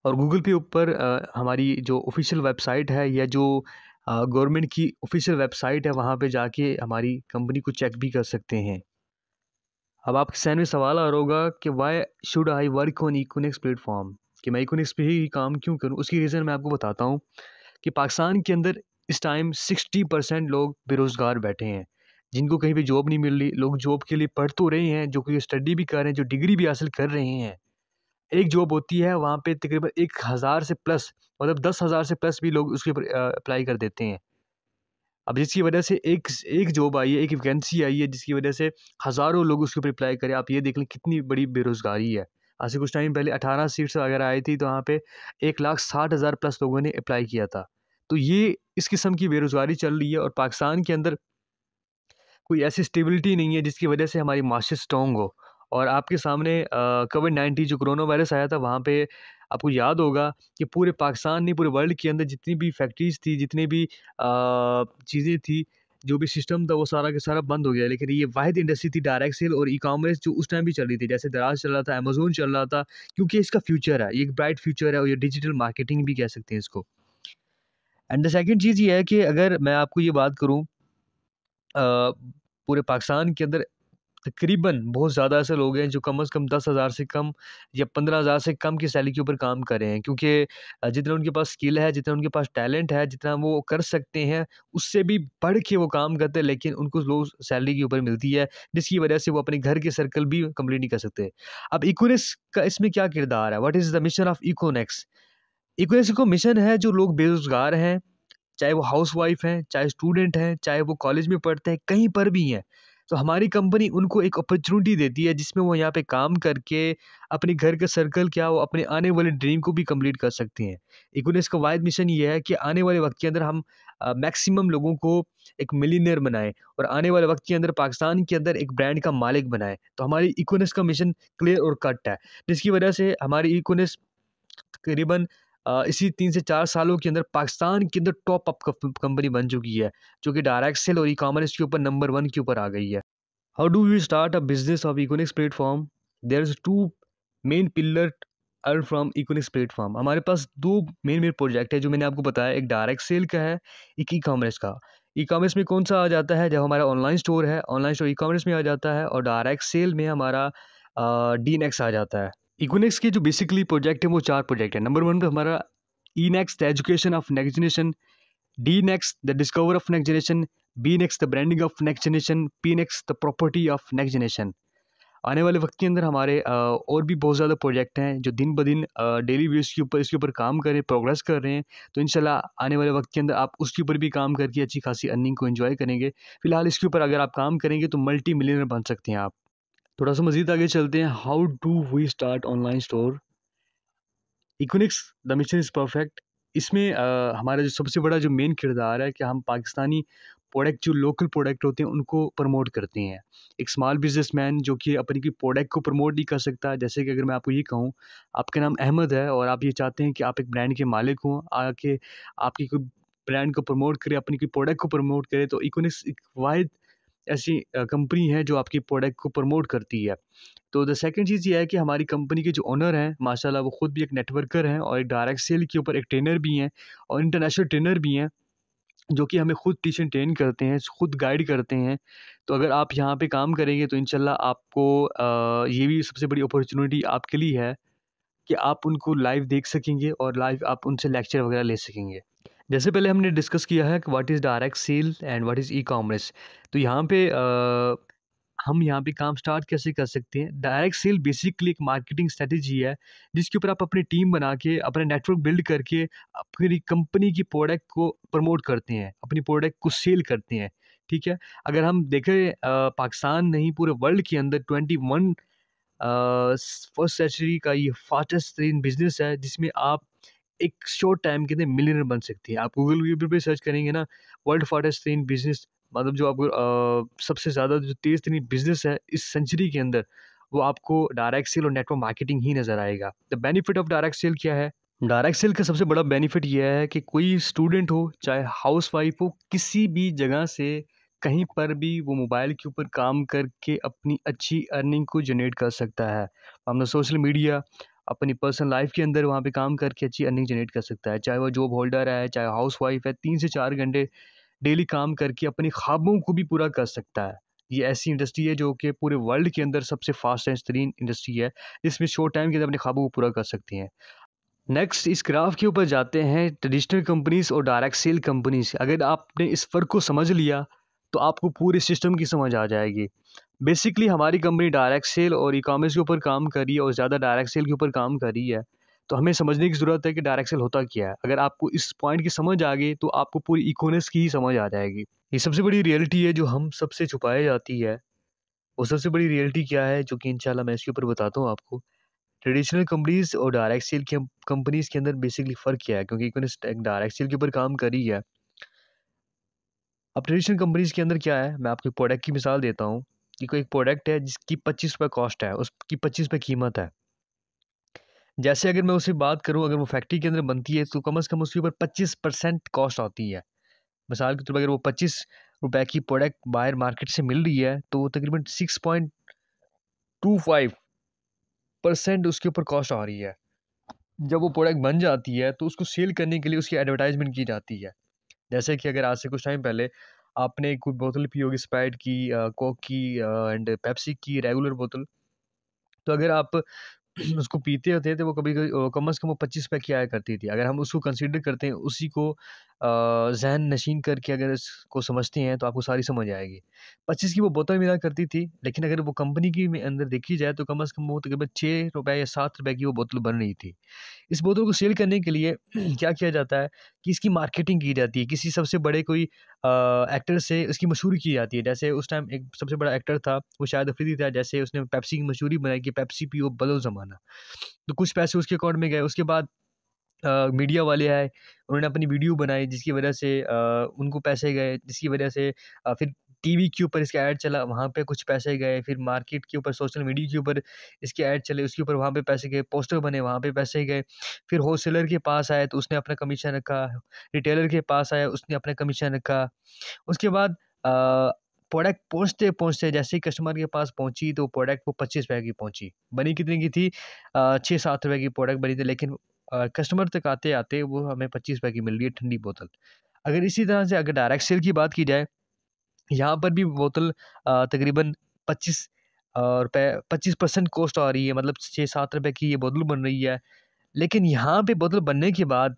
A: और गूगल पे ऊपर हमारी जो ऑफिशियल वेबसाइट है या जो गवर्नमेंट की ऑफिशियल वेबसाइट है, वहाँ पे जाके हमारी कंपनी को चेक भी कर सकते हैं। अब आपके सहन में सवाल आ रहा होगा कि why should I work on Econix platform, कि मैं इकोनिक्स पे ही काम क्यों करूँ। उसकी रीज़न मैं आपको बताता हूँ कि पाकिस्तान के अंदर इस टाइम 60% लोग बेरोज़गार बैठे हैं, जिनको कहीं पे जॉब नहीं मिल रही। लोग जॉब के लिए पढ़ तो रहे हैं, जो कि स्टडी भी कर रहे हैं, जो डिग्री भी हासिल कर रहे हैं। एक जॉब होती है वहाँ पे तकरीबन 1000 से प्लस, मतलब 10,000 से प्लस भी लोग उसके ऊपर अप्लाई कर देते हैं। अब जिसकी वजह से एक जॉब आई है, एक वैकेंसी आई है, जिसकी वजह से हज़ारों लोग उसके ऊपर अप्लाई करें। आप ये देख लें कितनी बड़ी बेरोज़गारी है। आज से कुछ टाइम पहले 18 सीट्स वगैरह आई थी, तो वहाँ पे 1,60,000 प्लस लोगों ने अप्लाई किया था। तो ये इस किस्म की बेरोज़गारी चल रही है, और पाकिस्तान के अंदर कोई ऐसी स्टेबिलिटी नहीं है जिसकी वजह से हमारी मार्केट स्ट्रॉन्ग हो। और आपके सामने कोविड-19 जो कोरोना वायरस आया था, वहाँ पे आपको याद होगा कि पूरे पाकिस्तान नहीं, पूरे वर्ल्ड के अंदर जितनी भी फैक्ट्रीज़ थी, जितनी भी चीज़ें थी, जो भी सिस्टम था, वो सारा का सारा बंद हो गया। लेकिन ये वाहिद इंडस्ट्री थी डायरेक्ट सेल और ई-कॉमर्स जो उस टाइम भी चल रही थी। जैसे दराज चल रहा था, अमेज़न चल रहा था, क्योंकि इसका फ्यूचर है, ये एक ब्राइट फ्यूचर है, और ये डिजिटल मार्केटिंग भी कह सकते हैं इसको। एंड द सेकंड चीज़ ये है कि अगर मैं आपको ये बात करूँ, अ, पूरे पाकिस्तान के अंदर तकरीबन बहुत ज़्यादा ऐसे लोग हैं जो कम से कम 10,000 से कम या 15,000 से कम की सैलरी के ऊपर काम कर रहे हैं, क्योंकि जितना उनके पास स्किल है, जितना उनके पास टैलेंट है, जितना वो कर सकते हैं, उससे भी बढ़ के वो काम करते हैं, लेकिन उनको लो सैलरी के ऊपर मिलती है, जिसकी वजह से वो अपने घर के सर्कल भी कंप्लीट नहीं कर सकते। अब इकोनेक्स का इसमें क्या किरदार है? What is the mission of Econix? Econix का मिशन है, जो लोग बेरोज़गार हैं, चाहे वो हाउसवाइफ हैं, चाहे स्टूडेंट हैं, चाहे वो कॉलेज में पढ़ते हैं, कहीं पर भी हैं। तो हमारी कंपनी उनको एक अपॉर्च्युनिटी देती है, जिसमें वो यहाँ पे काम करके अपने घर का सर्कल क्या, वो अपने आने वाले ड्रीम को भी कंप्लीट कर सकते हैं। इकोनॉमिक्स का वाहिद मिशन ये है कि आने वाले वक़्त के अंदर हम मैक्सिमम लोगों को एक मिलियनेयर बनाएँ, और आने वाले वक़्त के अंदर पाकिस्तान के अंदर एक ब्रांड का मालिक बनाएँ। तो हमारी इकोनॉमिक्स का मिशन क्लियर और कट है, जिसकी वजह से हमारी इकोनॉमिक्स तकरीबन इसी 3 से 4 सालों के अंदर पाकिस्तान के अंदर टॉप अप कंपनी बन चुकी है, जो कि डायरेक्ट सेल और ई-कॉमर्स के ऊपर नंबर 1 के ऊपर आ गई है। How do we start a business of economics platform? There is 2 main pillar earn from economics platform. हमारे पास 2 मेन प्रोजेक्ट है, जो मैंने आपको बताया, एक डायरेक्ट सेल का है, एक ई-कॉमर्स का। ई-कॉमर्स में कौन-सा आ जाता है, जब हमारा ऑनलाइन स्टोर है, ऑनलाइन स्टोर ई-कॉमर्स में आ जाता है, और डायरेक्ट सेल में हमारा डीनेक्स आ जाता है। इकोनेक्स के जो बेसिकली प्रोजेक्ट है, वो 4 प्रोजेक्ट है। नंबर 1 पे हमारा E next the education of next generation, D next the discover of next generation, B next the branding of next generation, P next the property of next generation. आने वाले वक्त के अंदर हमारे और भी बहुत ज़्यादा प्रोजेक्ट हैं, जो दिन ब दिन डेली बेस के ऊपर इसके ऊपर काम कर रहे हैं, प्रोग्रेस कर रहे हैं। तो इंशाल्लाह आने वाले वक्त के अंदर आप उसके ऊपर भी काम करके अच्छी खासी अर्निंग को एंजॉय करेंगे। फिलहाल इसके ऊपर अगर आप काम करेंगे तो मल्टी मिलियनर बन सकते हैं आप। थोड़ा सा मज़ीद आगे चलते हैं। How do we start online store? Econix the mission is perfect. इसमें हमारा जो सबसे बड़ा जो मेन किरदार है कि हम पाकिस्तानी प्रोडक्ट, जो लोकल प्रोडक्ट होते हैं, उनको प्रमोट करते हैं। एक स्मॉल बिजनेसमैन जो कि अपनी की प्रोडक्ट को प्रमोट नहीं कर सकता, जैसे कि अगर मैं आपको ये कहूँ, आपका नाम अहमद है और आप ये चाहते हैं कि आप एक ब्रांड के मालिक हों, आके आपकी कोई ब्रांड को प्रमोट करें, अपनी कोई प्रोडक्ट को प्रमोट करें, तो इकोनिक्स एक वाहिद ऐसी कंपनी है जो आपकी प्रोडक्ट को प्रमोट करती है। तो द सेकंड चीज़ ये है कि हमारी कंपनी के जो ओनर हैं, माशाल्लाह वो खुद भी एक नेटवर्कर हैं, और एक डायरेक्ट सेल के ऊपर एक ट्रेनर भी हैं, और इंटरनेशनल ट्रेनर भी हैं, जो कि हमें खुद टीच एंड ट्रेन करते हैं, खुद गाइड करते हैं। तो अगर आप यहाँ पे काम करेंगे तो इंशाल्लाह आपको ये भी सबसे बड़ी अपॉर्चुनिटी आपके लिए है कि आप उनको लाइव देख सकेंगे, और लाइव आप उनसे लेक्चर वगैरह ले सकेंगे। जैसे पहले हमने डिस्कस किया है कि what is direct sale and what is e-commerce. तो यहाँ पे हम यहाँ पे काम स्टार्ट कैसे कर सकते हैं? डायरेक्ट सेल बेसिकली एक मार्केटिंग स्ट्रैटेजी है, जिसके ऊपर आप अपनी टीम बना के, अपना नेटवर्क बिल्ड करके, अपनी कंपनी की प्रोडक्ट को प्रमोट करते हैं, अपनी प्रोडक्ट को सेल करते हैं, ठीक है? अगर हम देखें पाकिस्तान नहीं, पूरे वर्ल्ड के अंदर 21 फर्स्ट सेंचुरी का ये फास्टेस्ट तरीन बिज़नेस है, जिसमें आप एक शॉर्ट टाइम के अंदर मिलियनर बन सकती हैं। आप गूगल पे सर्च करेंगे ना, वर्ल्ड फास्टेस्ट तरीन बिज़नेस, मतलब जो आपको सबसे ज़्यादा जो तेज़ तरीन बिज़नेस है इस सेंचुरी के अंदर, वो आपको डायरेक्ट सेल और नेटवर्क मार्केटिंग ही नज़र आएगा। The benefit of direct sale क्या है? डायरेक्ट सेल का सबसे बड़ा बेनिफिट ये है कि कोई स्टूडेंट हो चाहे हाउसवाइफ हो, किसी भी जगह से कहीं पर भी वो मोबाइल के ऊपर काम करके अपनी अच्छी अर्निंग को जनरेट कर सकता है। अपना सोशल मीडिया, अपनी पर्सनल लाइफ के अंदर वहाँ पे काम करके अच्छी अर्निंग जनरेट कर सकता है। चाहे वो जॉब होल्डर है, चाहे हाउसवाइफ है, 3 से 4 घंटे डेली काम करके अपने ख्वाबों को भी पूरा कर सकता है। ये ऐसी इंडस्ट्री है जो कि पूरे वर्ल्ड के अंदर सबसे फास्टेस्ट तरीन इंडस्ट्री है, जिसमें शॉर्ट टाइम के अंदर अपने ख्वाबों को पूरा कर सकती हैं। नेक्स्ट इस ग्राफ के ऊपर जाते हैं ट्रेडिशनल कंपनीज और डायरेक्ट सेल कंपनीज। अगर आपने इस फ़र्क को समझ लिया तो आपको पूरे सिस्टम की समझ आ जाएगी। बेसिकली हमारी कंपनी डायरेक्ट सेल और ई कॉमर्स के ऊपर काम कर रही है और ज़्यादा डायरेक्ट सेल के ऊपर काम कर रही है। तो हमें समझने की ज़रूरत है कि डायरेक्ट सेल होता क्या है। अगर आपको इस पॉइंट की समझ आ गई तो आपको पूरी इकोनॉमिक्स की ही समझ आ जाएगी। ये सबसे बड़ी रियलिटी है जो हम सबसे छुपाई जाती है। वो सबसे बड़ी रियलिटी क्या है जो कि इंशाल्लाह मैं इसके ऊपर बताता हूँ आपको। ट्रेडिशनल कंपनीज और डायरेक्ट सेल की कंपनीज के अंदर बेसिकली फ़र्क क्या है, क्योंकि इकोनॉमिस्ट एक डायरेक्ट सेल के ऊपर काम कर रही है। अब ट्रेडिशनल कंपनीज के अंदर क्या है, मैं आपको प्रोडक्ट की मिसाल देता हूँ कि कोई एक प्रोडक्ट है जिसकी ₹25 कॉस्ट है, उसकी ₹25 कीमत है। जैसे अगर मैं उससे बात करूँ, अगर वो फैक्ट्री के अंदर बनती है तो कम से कम उसके ऊपर 25% कॉस्ट आती है। मिसाल के तौर पर अगर वो ₹25 की प्रोडक्ट बाहर मार्केट से मिल रही है तो वो तकरीबन 6.25% उसके ऊपर कॉस्ट आ रही है। जब वो प्रोडक्ट बन जाती है तो उसको सेल करने के लिए उसकी एडवर्टाइजमेंट की जाती है। जैसे कि अगर आज से कुछ टाइम पहले आपने कोई बोतल पी होगी स्प्राइट की, कोक की एंड पेप्सी की रेगुलर बोतल, तो अगर आप उसको पीते होते तो वो कभी-कभी कम से कम वो ₹25 की आया करती थी। अगर हम उसको कंसीडर करते हैं, उसी को ज़हन नशीन करके अगर इसको समझते हैं तो आपको सारी समझ आएगी। 25 की वो बोतल मिला करती थी, लेकिन अगर वो कंपनी की में अंदर देखी जाए तो कम से कम वो तकरीबन ₹6 या ₹7 की वो बोतल बन रही थी। इस बोतल को सेल करने के लिए क्या किया जाता है कि इसकी मार्केटिंग की जाती है। किसी सबसे बड़े कोई एक्टर से उसकी मशहूरी की जाती है। जैसे उस टाइम एक सबसे बड़ा एक्टर था, वो शाहिद अफरीदी था। जैसे उसने पेप्सी की मशहूरी बनाई कि पेप्सी पियो बदलो ज़माना। तो कुछ पैसे उसके अकाउंट में गए। उसके बाद मीडिया वाले आए, उन्होंने अपनी वीडियो बनाई जिसकी वजह से उनको पैसे गए, जिसकी वजह से फिर टीवी के ऊपर इसका ऐड चला, वहाँ पे कुछ पैसे गए, फिर मार्केट के ऊपर सोशल मीडिया के ऊपर इसके ऐड चले, उसके ऊपर वहाँ पे पैसे गए, पोस्टर बने वहाँ पे पैसे गए, फिर होलसेलर के पास आए तो उसने अपना कमीशन रखा, रिटेलर के पास आया उसने अपना कमीशन रखा। उसके बाद प्रोडक्ट पहुँचते-पहुँचते जैसे ही कस्टमर के पास पहुँची तो प्रोडक्ट वो ₹25 की पहुँची। बनी कितने की थी? ₹6-7 की प्रोडक्ट बनी थी, लेकिन कस्टमर तक आते-आते वो हमें ₹25 की मिल रही है ठंडी बोतल। अगर इसी तरह से अगर डायरेक्ट सेल की बात की जाए, यहाँ पर भी बोतल तकरीबन 25 रुपए 25% कॉस्ट आ रही है, मतलब ₹6-7 की ये बोतल बन रही है। लेकिन यहाँ पे बोतल बनने के बाद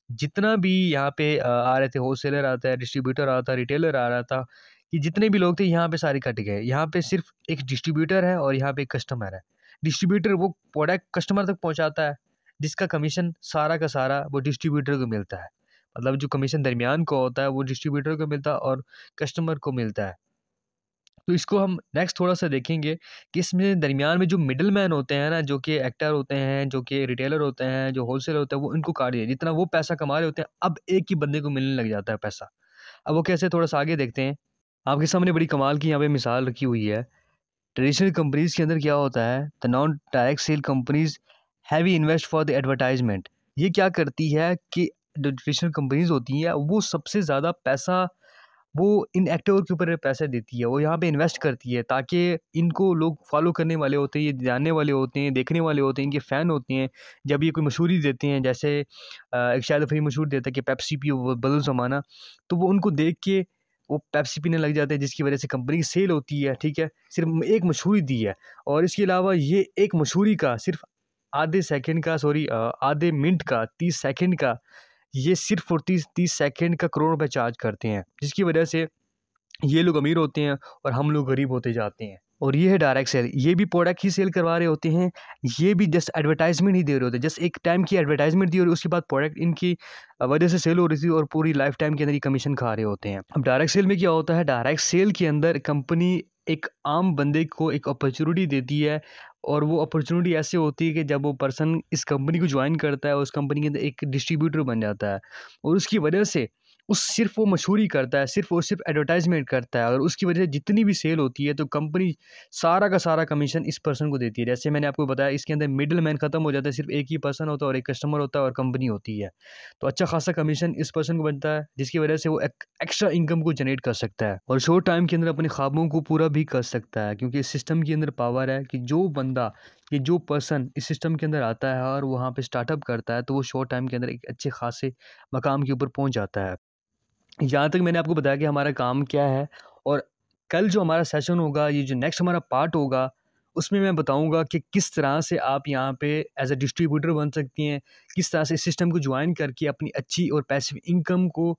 A: जितना भी यहाँ पे आ रहे थे, होलसेलर आता है, डिस्ट्रीब्यूटर आता है, रिटेलर आ रहा था, ये जितने भी लोग थे यहाँ पे सारे कट गए। यहाँ पे सिर्फ़ एक डिस्ट्रीब्यूटर है और यहाँ पे एक कस्टमर है। डिस्ट्रीब्यूटर वो प्रोडक्ट कस्टमर तक पहुँचाता है, जिसका कमीशन सारा का सारा वो डिस्ट्रीब्यूटर को मिलता है। मतलब जो कमीशन दरमियान को होता है वो डिस्ट्रीब्यूटर को मिलता है और कस्टमर को मिलता है। तो इसको हम नेक्स्ट थोड़ा-सा देखेंगे कि इसमें दरमियान में जो मिडलमैन होते हैं ना, जो कि एक्टर होते हैं, जो कि रिटेलर होते हैं, जो होलसेलर होता है, वो इनको काट दिया। जितना वो पैसा कमा रहे होते हैं, अब एक ही बंदे को मिलने लग जाता है पैसा। अब वो कैसे, थोड़ा-सा आगे देखते हैं। आपके सामने बड़ी कमाल की यहाँ पे मिसाल रखी हुई है। ट्रेडिशनल कंपनीज़ के अंदर क्या होता है, the non direct sale companies heavy invest for the advertisement. ये क्या करती है कि जो ट्रेडिशनल कंपनीज़ होती हैं, वो सबसे ज़्यादा पैसा वो इन एक्टरों के ऊपर पैसे देती है, वो यहाँ पे इन्वेस्ट करती है ताकि इनको लोग फॉलो करने वाले होते हैं, ये जानने वाले होते हैं, देखने वाले होते हैं, इनके फ़ैन होते हैं। जब ये कोई मशहूरी देते हैं, जैसे एक शाहिद अफ़रीदी मशहूर देता है कि पेप्सी पियो वो बदलो ज़माना, तो वो उनको देख के वो पेप्सी पीने लग जाते हैं, जिसकी वजह से कंपनी की सेल होती है, ठीक है? सिर्फ़ एक मशहूरी दी है और इसके अलावा ये एक मशहूरी का सिर्फ़ आधे मिनट का, 30 सेकंड का, ये सिर्फ़ और 30 सेकंड का करोड़ रुपए चार्ज करते हैं, जिसकी वजह से ये लोग अमीर होते हैं और हम लोग गरीब होते जाते हैं। और ये है डायरेक्ट सेल, ये भी प्रोडक्ट ही सेल करवा रहे होते हैं, ये भी जस्ट एडवर्टाइज़मेंट ही दे रहे होते हैं, जस्ट एक टाइम की एडवर्टाइज़मेंट दी और उसके बाद प्रोडक्ट इनकी वजह से सेल हो रही थी और पूरी लाइफ टाइम के अंदर ये कमीशन खा रहे होते हैं। अब डायरेक्ट सेल में क्या होता है, डायरेक्ट सेल के अंदर कंपनी एक आम बंदे को एक अपॉर्चुनिटी देती है और वो अपॉर्चुनिटी ऐसे होती है कि जब वो पर्सन इस कंपनी को जॉइन करता है, उस कंपनी के अंदर एक डिस्ट्रीब्यूटर बन जाता है और उसकी वजह से उस सिर्फ़ वो मशहूरी करता है, सिर्फ़ और सिर्फ़ एडवर्टाइज़मेंट करता है और उसकी वजह से जितनी भी सेल होती है तो कंपनी सारा का सारा कमीशन इस पर्सन को देती है। जैसे मैंने आपको बताया इसके अंदर मिडल मैन ख़त्म हो जाता है, सिर्फ़ एक ही पर्सन होता है और एक कस्टमर होता है और कंपनी होती है। तो अच्छा खासा कमीशन इस पर्सन को बनता है जिसकी वजह से वो एक एक्स्ट्रा इनकम को जनरेट कर सकता है और शॉर्ट टाइम के अंदर अपने ख्वाबों को पूरा भी कर सकता है, क्योंकि इस सिस्टम के अंदर पावर है कि जो बंदा कि जो पर्सन इस सिस्टम के अंदर आता है और वहाँ पे स्टार्टअप करता है तो वो शॉर्ट टाइम के अंदर एक अच्छे खासे मकाम के ऊपर पहुँच जाता है। यहाँ तक मैंने आपको बताया कि हमारा काम क्या है और कल जो हमारा सेशन होगा, ये जो नेक्स्ट हमारा पार्ट होगा, उसमें मैं बताऊँगा कि किस तरह से आप यहाँ पे एज़ अ डिस्ट्रीब्यूटर बन सकती हैं, किस तरह से इस सिस्टम को जॉइन करके अपनी अच्छी और पैसिव इनकम को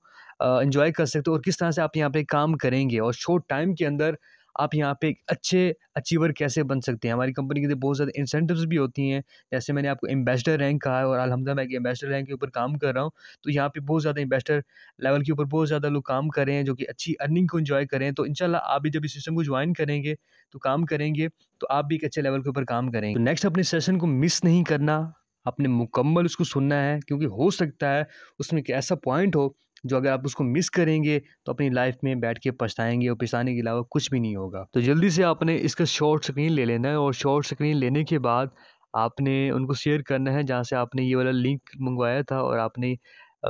A: एन्जॉय कर सकते हो और किस तरह से आप यहाँ पे काम करेंगे और शॉर्ट टाइम के अंदर आप यहाँ पे एक अच्छे अचीवर कैसे बन सकते हैं। हमारी कंपनी के लिए बहुत ज़्यादा इंसेंटिव्स भी होती हैं, जैसे मैंने आपको एम्बेसडर रैंक कहा है और अल्हम्दुलिल्लाह मैं एक एम्बेसडर रैंक के ऊपर काम कर रहा हूँ। तो यहाँ पे बहुत ज़्यादा इन्वेस्टर लेवल के ऊपर बहुत ज़्यादा लोग काम कर रहे हैं जो कि अच्छी अर्निंग को एन्जॉय कर रहे हैं। तो इंशाल्लाह आप भी जब इस सिस्टम को ज्वाइन करेंगे, तो काम करेंगे, तो आप भी एक अच्छे लेवल के ऊपर काम करेंगे। तो नेक्स्ट अपने सेशन को मिस नहीं करना, आपने मुकम्मल उसको सुनना है, क्योंकि हो सकता है उसमें एक ऐसा पॉइंट हो जो अगर आप उसको मिस करेंगे तो अपनी लाइफ में बैठ के पछताएँगे और पछताने के अलावा कुछ भी नहीं होगा। तो जल्दी से आपने इसका शॉर्ट स्क्रीन ले लेना है और शॉर्ट स्क्रीन लेने के बाद आपने उनको शेयर करना है जहाँ से आपने ये वाला लिंक मंगवाया था और आपने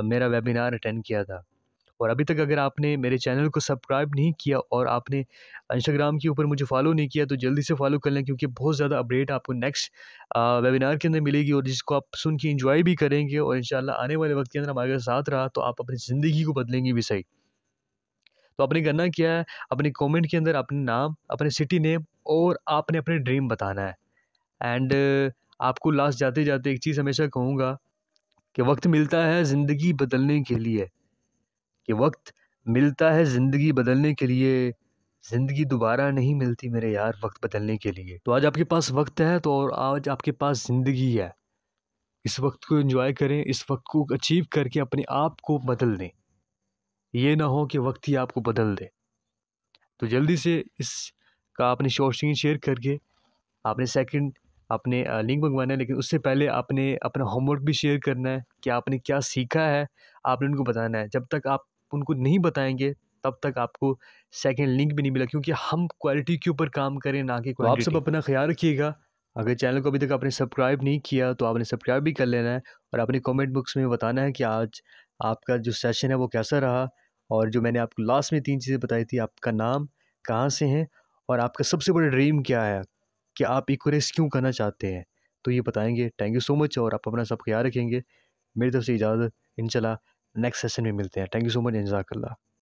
A: मेरा वेबिनार अटेंड किया था। और अभी तक अगर आपने मेरे चैनल को सब्सक्राइब नहीं किया और आपने इंस्टाग्राम के ऊपर मुझे फॉलो नहीं किया तो जल्दी से फॉलो कर लें, क्योंकि बहुत ज़्यादा अपडेट आपको नेक्स्ट वेबिनार के अंदर मिलेगी और जिसको आप सुन के एंजॉय भी करेंगे और इंशाल्लाह आने वाले वक्त के अंदर हमारे साथ रहा तो आप अपनी ज़िंदगी को बदलेंगे भी सही। तो आपने करना क्या है, अपने कमेंट के अंदर अपने नाम, अपने सिटी नेम और आपने अपने ड्रीम बताना है। एंड आपको लास्ट जाते जाते एक चीज़ हमेशा कहूँगा कि वक्त मिलता है ज़िंदगी बदलने के लिए, कि वक्त मिलता है ज़िंदगी बदलने के लिए, ज़िंदगी दोबारा नहीं मिलती मेरे यार वक्त बदलने के लिए। तो आज आपके पास वक्त है तो और आज आपके पास ज़िंदगी है। इस वक्त को एन्जॉय करें, इस वक्त को अचीव करके अपने आप को बदल दें। ये ना हो कि वक्त ही आपको बदल दे। तो जल्दी से इसका आपने शॉर्ट स्क्रीन शेयर करके आपने सेकंड आपने लिंक मंगवाना है, लेकिन उससे पहले आपने अपना होमवर्क भी शेयर करना है कि आपने क्या सीखा है, आपने उनको बताना है। जब तक आप उनको नहीं बताएँगे, तब तक आपको सेकंड लिंक भी नहीं मिला, क्योंकि हम क्वालिटी के ऊपर काम करें, ना कि क्वांटिटी। तो आप सब अपना ख़्याल रखिएगा। अगर चैनल को अभी तक आपने सब्सक्राइब नहीं किया, तो आपने सब्सक्राइब भी कर लेना है और अपने कमेंट बॉक्स में बताना है कि आज आपका जो सेशन है, वो कैसा रहा और जो मैंने आपको लास्ट में 3 चीज़ें बताई थी, आपका नाम, कहाँ से हैं और आपका सबसे बड़ा ड्रीम क्या है? कि आप इको रेस क्यों करना चाहते हैं, तो ये बताएँगे। थैंक यू सो मच और आप अपना सब ख़्याल रखेंगे। मेरी तरफ से इजाज़त, इंशाल्लाह नेक्स्ट सेशन में मिलते हैं। थैंक यू सो मच, जज़ाकल्लाह।